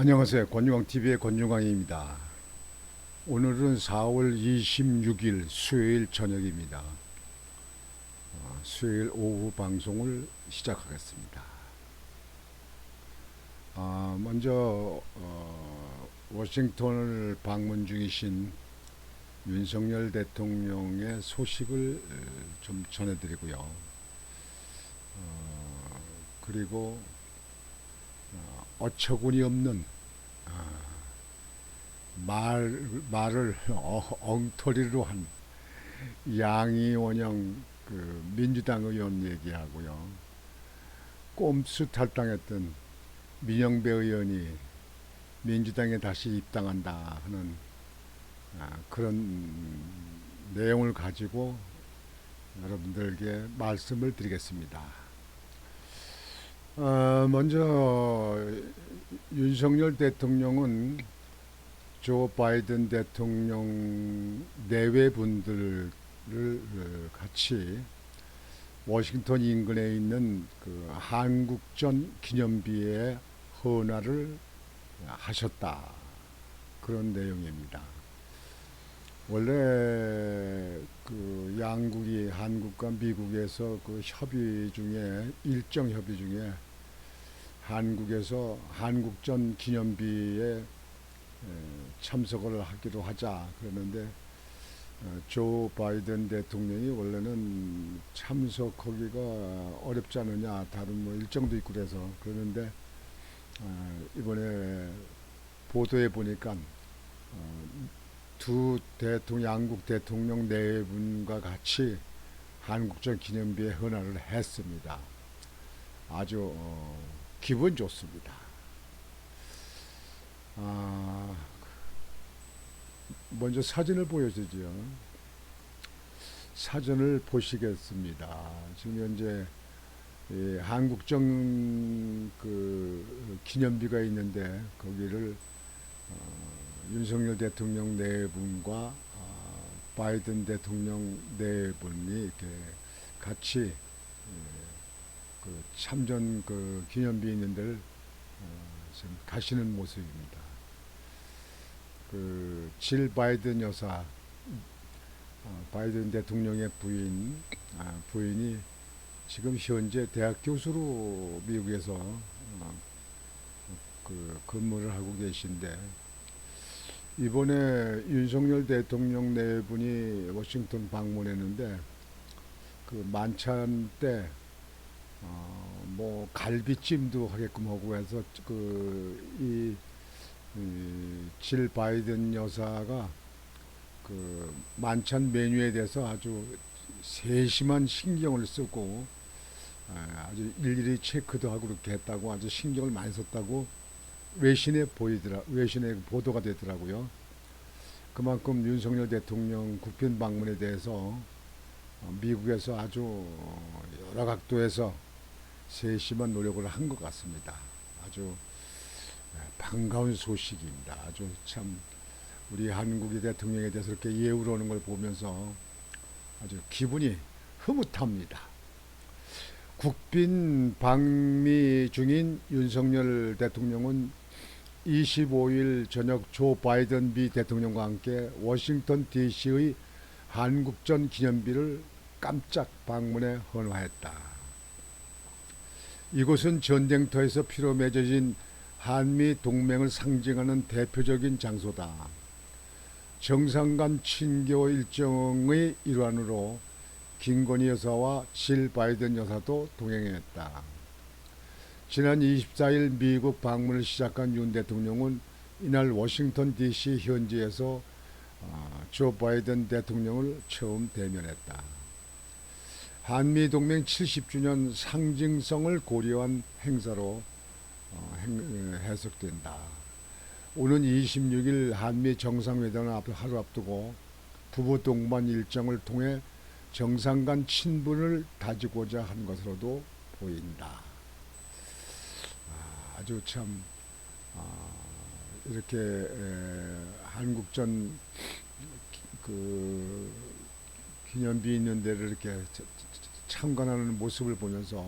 안녕하세요. 권유광TV의 권유광입니다. 오늘은 4월 26일 수요일 저녁입니다. 수요일 오후 방송을 시작하겠습니다. 먼저 워싱턴을 방문 중이신 윤석열 대통령의 소식을 좀 전해드리고요. 그리고 어처구니 없는 말을 엉터리로 한 양이원영 민주당 의원 얘기하고요. 꼼수 탈당했던 민영배 의원이 민주당에 다시 입당한다 하는 그런 내용을 가지고 여러분들에게 말씀을 드리겠습니다. 먼저 윤석열 대통령은 조 바이든 대통령 내외 분들을 같이 워싱턴 인근에 있는 그 한국전 기념비에 헌화를 하셨다. 그런 내용입니다. 원래 그 양국이 한국과 미국에서 그 협의 중에 일정 협의 중에 한국에서 한국전 기념비에 참석을 하기로 하자 그러는데 조 바이든 대통령이 원래는 참석하기가 어렵지 않느냐, 다른 뭐 일정도 있고 그래서 그러는데 이번에 보도에 보니까 두 대통령, 양국 대통령 네 분과 같이 한국전 기념비에 헌화를 했습니다. 아주 기분 좋습니다. 먼저 사진을 보여주죠. 사진을 보시겠습니다. 지금 현재 한국정 그 기념비가 있는데 거기를 윤석열 대통령 네 분과 바이든 대통령 네 분이 이렇게 같이 그 참전 그 기념비 있는 데를 지금 가시는 모습입니다. 그 질 바이든 여사, 바이든 대통령의 부인이 지금 현재 대학 교수로 미국에서 그 근무를 하고 계신데, 이번에 윤석열 대통령 네 분이 워싱턴 방문했는데 그 만찬 때 뭐 갈비찜도 하게끔 하고 해서 질 바이든 여사가 그 만찬 메뉴에 대해서 아주 세심한 신경을 쓰고 아주 일일이 체크도 하고 그렇게 했다고, 아주 신경을 많이 썼다고 외신에 보도가 되더라고요. 그만큼 윤석열 대통령 국빈 방문에 대해서 미국에서 아주 여러 각도에서 세심한 노력을 한 것 같습니다. 아주 반가운 소식입니다. 아주 참 우리 한국의 대통령에 대해서 이렇게 예우를 하는 걸 보면서 아주 기분이 흐뭇합니다. 국빈 방미 중인 윤석열 대통령은 25일 저녁 조 바이든 미 대통령과 함께 워싱턴 DC의 한국전 기념비를 깜짝 방문해 헌화했다. 이곳은 전쟁터에서 피로 맺어진 한미 동맹을 상징하는 대표적인 장소다. 정상간 친교 일정의 일환으로 김건희 여사와 질 바이든 여사도 동행했다. 지난 24일 미국 방문을 시작한 윤 대통령은 이날 워싱턴 DC 현지에서 조 바이든 대통령을 처음 대면했다. 한미동맹 70주년 상징성을 고려한 행사로 해석된다. 오는 26일 한미 정상회담을 하루 앞두고 부부 동반 일정을 통해 정상 간 친분을 다지고자 한 것으로도 보인다. 아주 참 이렇게 한국전 그 기념비 있는 데를 이렇게 참관하는 모습을 보면서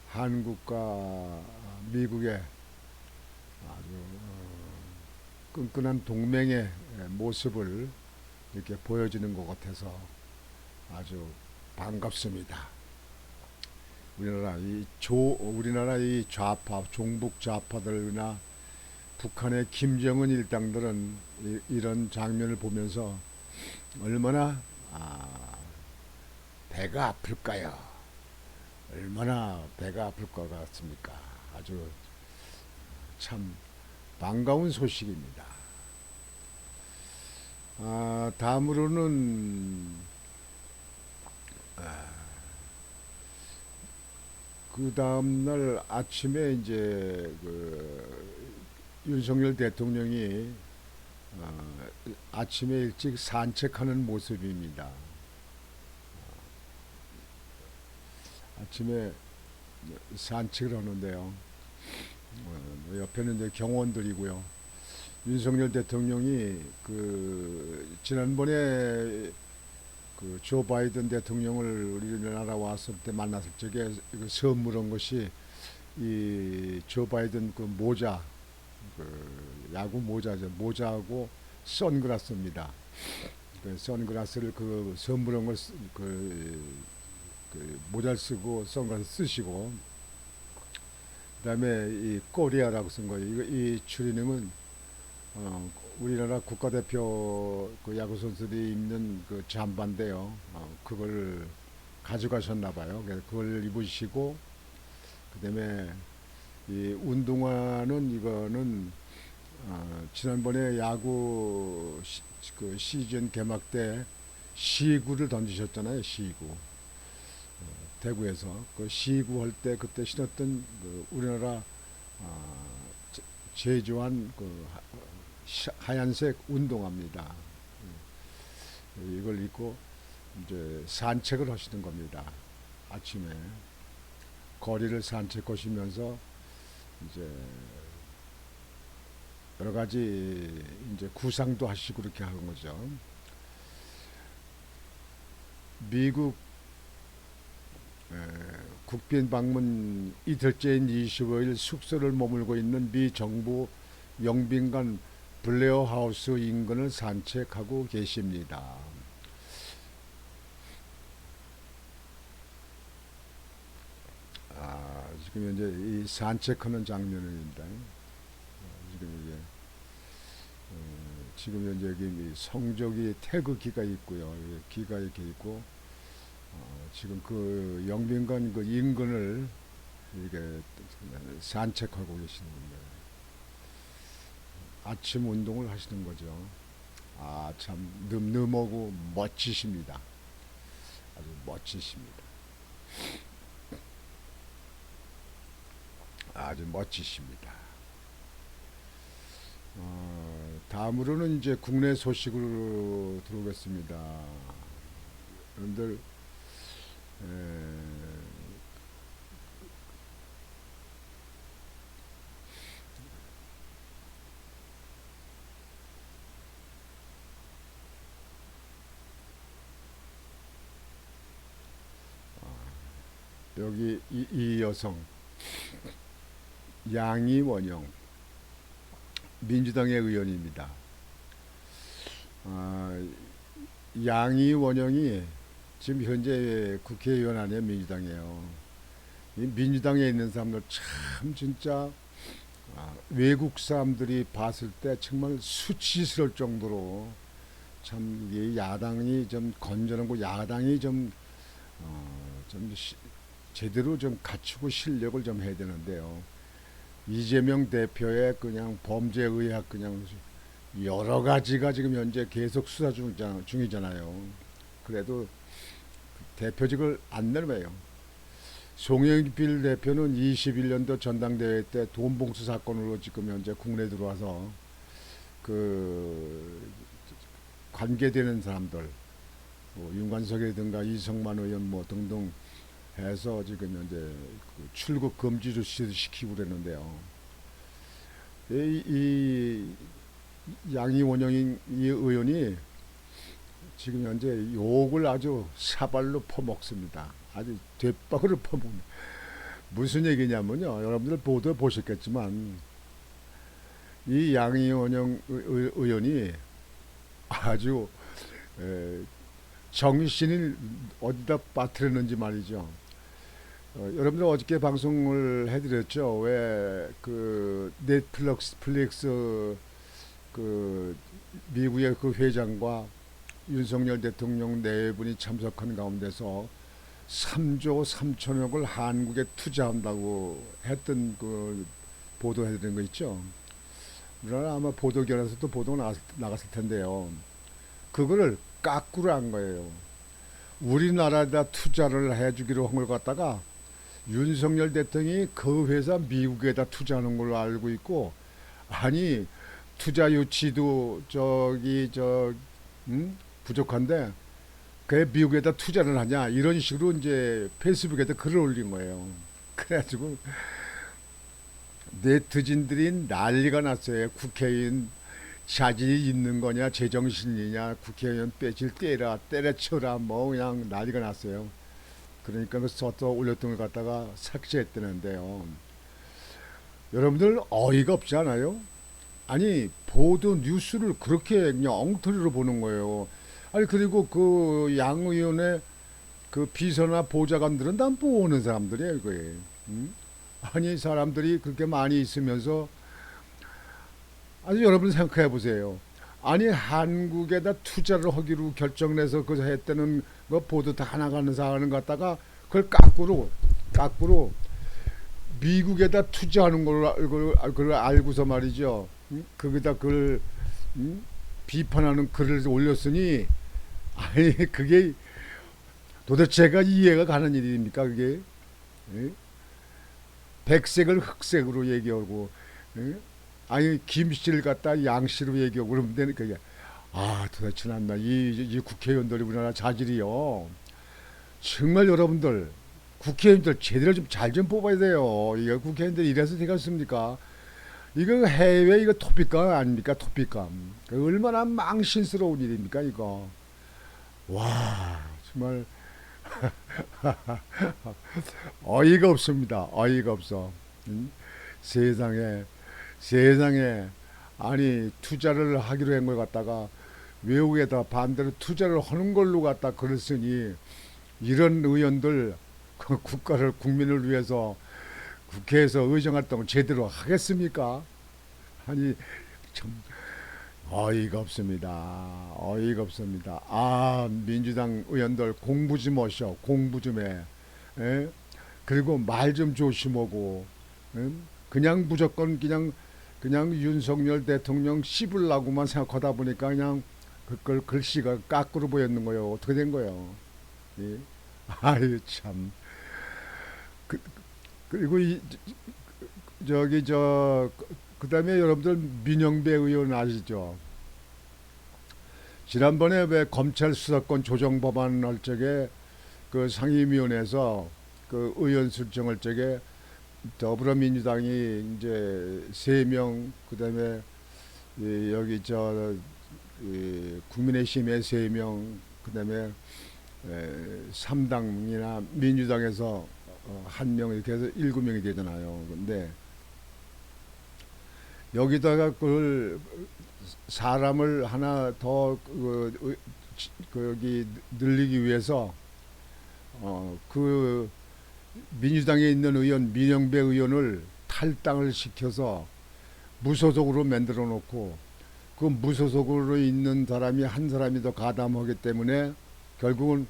한국과 미국의 아주 끈끈한 동맹의 모습을 이렇게 보여주는 것 같아서 아주 반갑습니다. 우리나라 이 좌파, 종북 좌파들이나 북한의 김정은 일당들은 이런 장면을 보면서 얼마나 배가 아플까요? 얼마나 배가 아플 것 같습니까? 아주 참 반가운 소식입니다. 다음으로는 그 다음날 아침에 이제 윤석열 대통령이 아침에 일찍 산책하는 모습입니다. 아침에 산책을 하는데요. 옆에는 이제 경호원들이고요. 윤석열 대통령이 지난번에 조 바이든 대통령을 우리나라 왔을 때 만났을 적에 선물한 것이 이 조 바이든 모자, 야구 모자죠. 모자하고 선글라스입니다. 선글라스를 선물한 걸 모자를 쓰고 선글라스 쓰시고, 그다음에 이 코리아라고 쓴 거예요. 이 추리닝은 우리나라 국가대표 야구 선수들이 입는 잠바인데요. 그걸 가져가셨나 봐요. 그래서 그걸 입으시고, 그다음에 이 운동화는 이거는 지난번에 야구 시즌 개막 때 시구를 던지셨잖아요. 시구. 대구에서 그 시구 할 때 그때 신었던 우리나라 제조한 하얀색 운동화입니다. 이걸 입고 이제 산책을 하시는 겁니다. 아침에 거리를 산책하시면서 이제 여러 가지 이제 구상도 하시고 그렇게 하는 거죠. 미국 국빈 방문 이틀째인 25일 숙소를 머물고 있는 미 정부 영빈관 블레어 하우스 인근을 산책하고 계십니다. 지금 현재 이 산책하는 장면입니다. 지금 현재 여기 성적이 태극기가 있고요. 기가 이렇게 있고, 지금 영빈관 인근을 이렇게 산책하고 계시는 겁니다. 아침 운동을 하시는 거죠. 참 늠름하고 멋지십니다. 아주 멋지십니다. 아주 멋지십니다. 다음으로는 이제 국내 소식으로 들어오겠습니다. 여러분들 여기 이 여성 양이원영 민주당의 의원입니다. 양이원영이 지금 현재 국회의원 아니에요. 민주당이에요. 이 민주당에 있는 사람들 참 진짜 외국 사람들이 봤을 때 정말 수치스러울 정도로 참 이 야당이 좀 건전하고 야당이 좀 제대로 좀 갖추고 실력을 좀 해야 되는데요. 이재명 대표의 그냥 범죄 의학 그냥 여러 가지가 지금 현재 계속 수사 중이잖아요. 그래도 대표직을 안 내려요. 송영길 대표는 21년도 전당대회 때 돈봉투 사건으로 지금 현재 국내에 들어와서 관계되는 사람들, 윤관석이라든가 이성만 의원 등등 해서 지금 현재 출국 금지를 시키고 그랬는데요. 이 양이원영 이 의원이 지금 현재 욕을 아주 사발로 퍼먹습니다. 아주 뒷박으로 퍼먹는. 무슨 얘기냐면요. 여러분들 보도 보셨겠지만 이 양이원영 의원이 아주 정신을 어디다 빠뜨렸는지 말이죠. 여러분들 어저께 방송을 해드렸죠. 왜 그 넷플릭스 그 미국의 그 회장과 윤석열 대통령 네 분이 참석한 가운데서 3조 3천억을 한국에 투자한다고 했던 그 보도해드린 거 있죠. 그러나 아마 보도결에서도 보도 나갔을 텐데요. 그거를 까꾸로 한 거예요. 우리나라에다 투자를 해주기로 한 걸 갖다가 윤석열 대통령이 그 회사 미국에다 투자하는 걸로 알고 있고, 아니 투자 유치도 부족한데 그 미국에다 투자를 하냐 이런 식으로 이제 페이스북에다 글을 올린 거예요. 그래가지고 네티즌들이 난리가 났어요. 국회의원 자질이 있는 거냐 제정신이냐 국회의원 빼질 때려쳐라 뭐 그냥 난리가 났어요. 그러니까 그 써서 올렸던 걸 갖다가 삭제했다는데요. 여러분들 어이가 없지 않아요? 아니 보도 뉴스를 그렇게 그냥 엉터리로 보는 거예요. 아니 그리고 그 양 의원의 그 비서나 보좌관들은 다 모으는 사람들이에요, 이거에. 음? 아니 사람들이 그렇게 많이 있으면서 아니 여러분 생각해 보세요. 아니 한국에다 투자를 하기로 결정해서 그 했다는 거 보도 다 나가는 사안을 갖다가 그걸 까꾸로 미국에다 투자하는 걸 알고서 말이죠. 거기다 그걸 비판하는 글을 올렸으니 아니 그게 도대체가 이해가 가는 일입니까 그게? 예? 백색을 흑색으로 얘기하고 예? 아니 김씨를 갖다 양씨로 얘기하고 그러면 되는 그게 아 도대체 난다 이 국회의원들이 우리나라 자질이요 정말 여러분들 국회의원들 제대로 좀 잘 좀 뽑아야 돼요. 이거 국회의원들 이래서 되겠습니까? 이거 해외 이거 토픽감 아닙니까 토픽감 얼마나 망신스러운 일입니까 이거. 와 정말 어이가 없습니다. 어이가 없어. 세상에 세상에 아니 투자를 하기로 한 걸 갖다가 외국에다 반대로 투자를 하는 걸로 갖다 그랬으니 이런 의원들 국가를 국민을 위해서 국회에서 의정활동을 제대로 하겠습니까? 아니 참 어이가 없습니다. 어이가 없습니다. 아 민주당 의원들 공부 좀 하셔. 공부 좀 해. 에? 그리고 말 좀 조심하고 그냥 무조건 그냥 윤석열 대통령 씹으려고만 생각하다 보니까 그냥 그걸 글씨가 까꾸로 보였는 거예요. 어떻게 된 거예요? 예? 아유 참. 그, 그리고 저기 그다음에 여러분들 민영배 의원 아시죠? 지난번에 왜 검찰 수사권 조정 법안 할 적에 그 상임위원회에서 그 의원 설정할 적에 더불어민주당이 이제 3명 그다음에 여기 국민의힘에 3명 그다음에 3당이나 민주당에서 1명 이렇게 해서 7명이 되잖아요. 근데 여기다가 그걸 사람을 하나 더 여기 늘리기 위해서 그 민주당에 있는 의원 민영배 의원을 탈당을 시켜서 무소속으로 만들어 놓고 그 무소속으로 있는 사람이 한 사람이 더 가담하기 때문에 결국은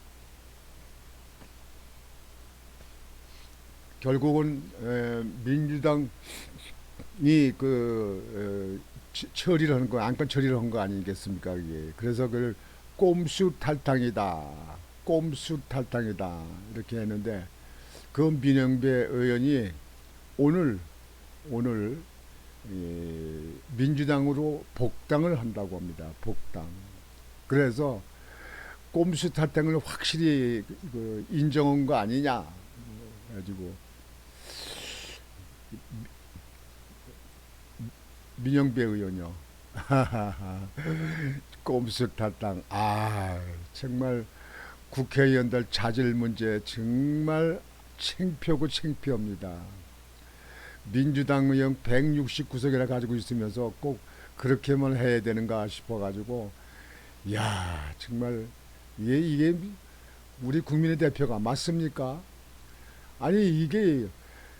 민주당이 처리를 하는 거 안건 처리를 한 거 아니겠습니까 이게. 그래서 그 꼼수 탈당이다 꼼수 탈당이다 이렇게 했는데 그 민영배 의원이 오늘 민주당으로 복당을 한다고 합니다. 복당. 그래서 꼼수 탈당을 확실히 인정한 거 아니냐 가지고 민영배 의원요. 꼼수 탈당. 아 정말 국회의원들 자질 문제 정말 창피하고 창피합니다. 민주당 의원 169석이나 가지고 있으면서 꼭 그렇게만 해야 되는가 싶어가지고, 야 정말 이게 우리 국민의 대표가 맞습니까? 아니 이게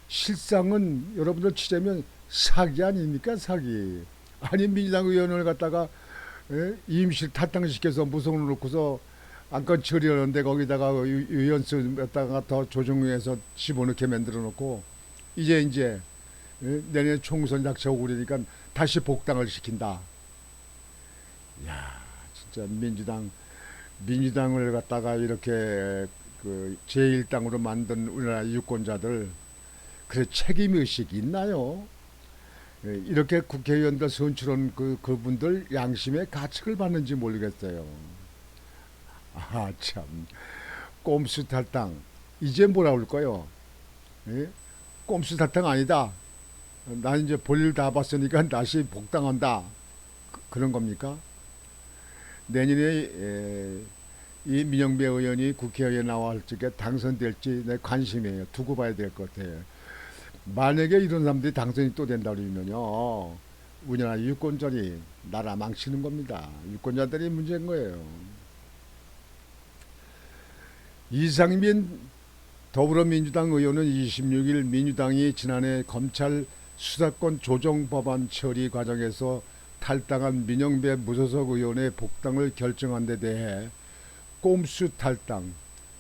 실상은 여러분들 치자면 사기 아닙니까, 사기. 아니 민주당 의원을 갖다가 임실 탈당시켜서 무성을 놓고서 안건 처리하는데 거기다가 의원수 갖다가 더 조정해서 집어넣게 만들어 놓고 이제 내년 총선 닥쳐오고 그러니까 다시 복당을 시킨다. 야 진짜 민주당을 갖다가 이렇게 그 제1당으로 만든 우리나라 유권자들 그래 책임 의식이 있나요? 이렇게 국회의원들 선출한 그분들 양심의 가책을 받는지 모르겠어요. 아 참, 꼼수 탈당 이제 뭐라 그럴까요? 예? 꼼수 탈당 아니다. 난 이제 볼일 다 봤으니까 다시 복당한다. 그런 겁니까? 내년에 이 민영배 의원이 국회의원 나와 적에 당선될지 내 관심이에요. 두고 봐야 될 것 같아요. 만약에 이런 사람들이 당선이 또 된다 그러면요, 우리나라 유권자들이 나라 망치는 겁니다. 유권자들이 문제인 거예요. 이상민 더불어민주당 의원은 26일 민주당이 지난해 검찰 수사권 조정 법안 처리 과정에서 탈당한 민영배 무소속 의원의 복당을 결정한 데 대해 꼼수 탈당,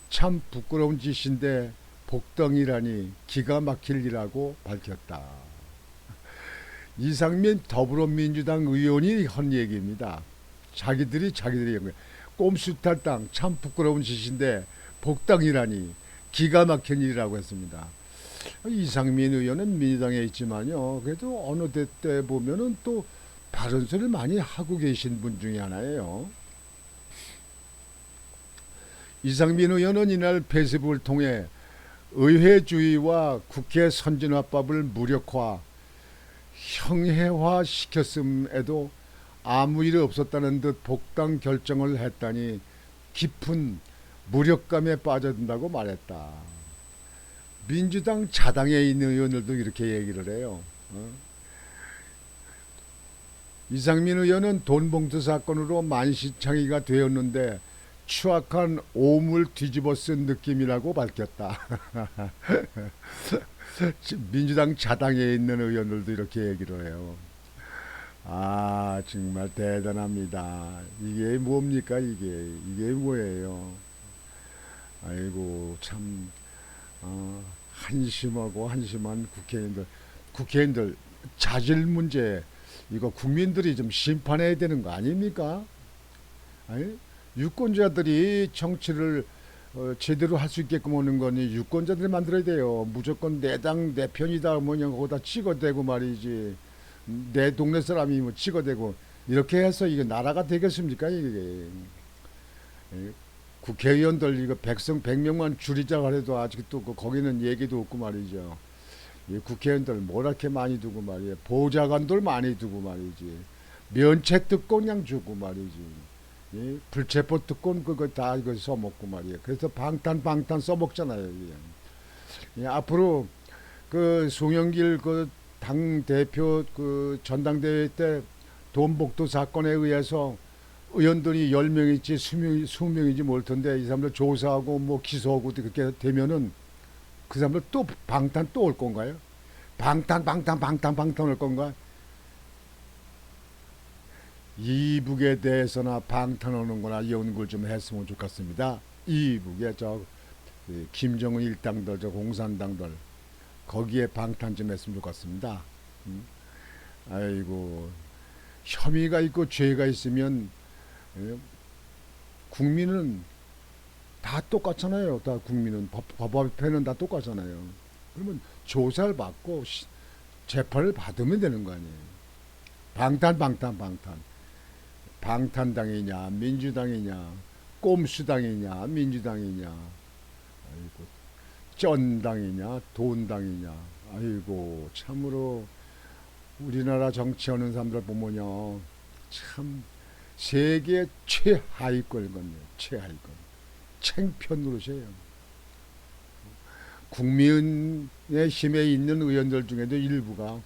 참 부끄러운 짓인데 복당이라니 기가 막힐 일이라고 밝혔다. 이상민 더불어민주당 의원이 한 얘기입니다. 자기들이 한 거예요. 꼼수 탈당 참 부끄러운 짓인데 복당이라니 기가 막힌 일이라고 했습니다. 이상민 의원은 민주당에 있지만요, 그래도 어느 때 보면은 또 바른 소리를 많이 하고 계신 분 중에 하나예요. 이상민 의원은 이날 페이스북을 통해 의회주의와 국회 선진화법을 무력화, 형해화 시켰음에도 아무 일 없었다는 듯 복당 결정을 했다니 깊은 무력감에 빠져든다고 말했다. 민주당 자당에 있는 의원들도 이렇게 얘기를 해요. 이상민 의원은 돈봉투 사건으로 만신창이가 되었는데 추악한 오물 뒤집어 쓴 느낌이라고 밝혔다. 민주당 자당에 있는 의원들도 이렇게 얘기를 해요. 아 정말 대단합니다. 이게 뭡니까, 이게 뭐예요? 아이고 참, 한심하고 한심한 국회의원들 자질 문제, 이거 국민들이 좀 심판해야 되는 거 아닙니까? 아니, 유권자들이 정치를 제대로 할 수 있게끔 하는 거니 유권자들이 만들어야 돼요. 무조건 내 당 내 편이다 뭐냐 거기다 찍어대고 말이지. 내 동네 사람이 뭐 찍어대고 이렇게 해서 이게 나라가 되겠습니까, 이게? 국회의원들 이거 백성 100명만 줄이자고 해도 아직도 거기는 얘기도 없고 말이죠. 이 국회의원들 뭐렇게 많이 두고 말이에요. 보좌관들 많이 두고 말이지. 면책 특권 그냥 주고 말이지. 예? 불체포 특권 그거 다 이거 써먹고 말이에요. 그래서 방탄 써먹잖아요. 예, 앞으로 그 송영길 그 당 대표 그 전당대회 때 돈복도 사건에 의해서 의원들이 10명이지 20명이지 뭘 텐데 이 사람들 조사하고 뭐 기소하고 그렇게 되면은 그 사람들 또 방탄 또 올 건가요? 방탄 올 건가? 이북에 대해서나 방탄하는 거나 연구를 좀 했으면 좋겠습니다. 이북에 김정은 일당들, 저 공산당들 거기에 방탄 좀 했으면 좋겠습니다. 아이고, 혐의가 있고 죄가 있으면 국민은 다 똑같잖아요. 다 국민은 법 앞에는 다 똑같잖아요. 그러면 조사를 받고 재판을 받으면 되는 거 아니에요. 방탄. 방탄당이냐 민주당이냐, 꼼수당이냐 민주당이냐, 아이고 쩐당이냐 돈당이냐. 아이고 참으로 우리나라 정치하는 사람들 보면요, 참 세계 최하위권이거든요. 최하위권. 챙편 노릇이에요. 국민의 힘에 있는 의원들 중에도 일부가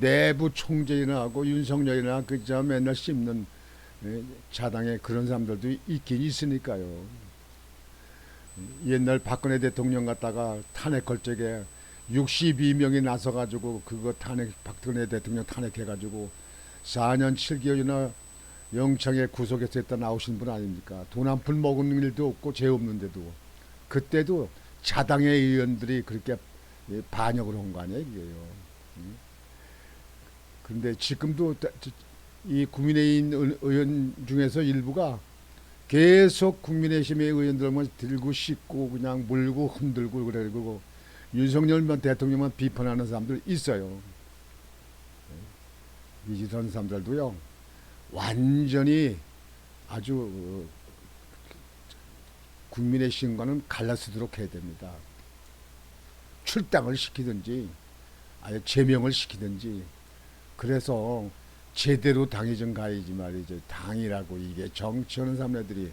내부 총재이나 하고 윤석열이나 그저 맨날 씹는 자당의 그런 사람들도 있긴 있으니까요. 옛날 박근혜 대통령 갔다가 탄핵 걸적에 62명이 나서가지고 그거 탄핵 박근혜 대통령 탄핵해가지고 4년 7개월이나 영창에 구속해서 했다 나오신 분 아닙니까? 돈 한 푼 먹은 일도 없고 죄 없는데도 그때도 자당의 의원들이 그렇게 반역을 한 거 아니에요, 이게요. 그런데 지금도 이 국민의힘 의원 중에서 일부가 계속 국민의힘의 의원들만 들고 씻고 그냥 물고 흔들고 그러고 윤석열 대통령만 비판하는 사람들 있어요. 이런 사람들도요 완전히 아주 국민의힘과는 갈라서도록 해야 됩니다. 출당을 시키든지 아예 제명을 시키든지 그래서 제대로 당이 좀 가야지 말이죠. 당이라고 이게 정치하는 사람들이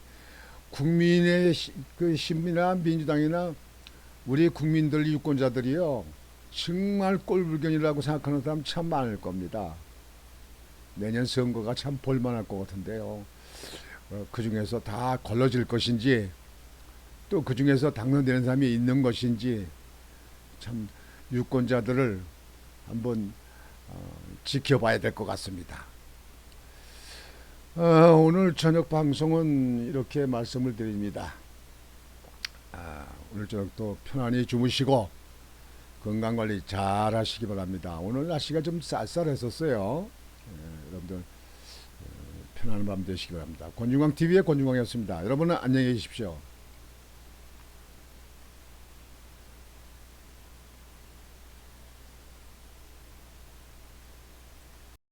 국민의 그 신민이나 민주당이나 우리 국민들 유권자들이요 정말 꼴불견이라고 생각하는 사람 참 많을 겁니다. 내년 선거가 참 볼만할 것 같은데요. 그 중에서 다 걸러질 것인지 또 그 중에서 당선되는 사람이 있는 것인지 참 유권자들을 한번 지켜봐야 될 것 같습니다. 오늘 저녁 방송은 이렇게 말씀을 드립니다. 오늘 저녁도 편안히 주무시고 건강관리 잘 하시기 바랍니다. 오늘 날씨가 좀 쌀쌀했었어요. 여러분들 편안한 밤 되시기 바랍니다. 권중광TV의 권중광이었습니다. 여러분은 안녕히 계십시오.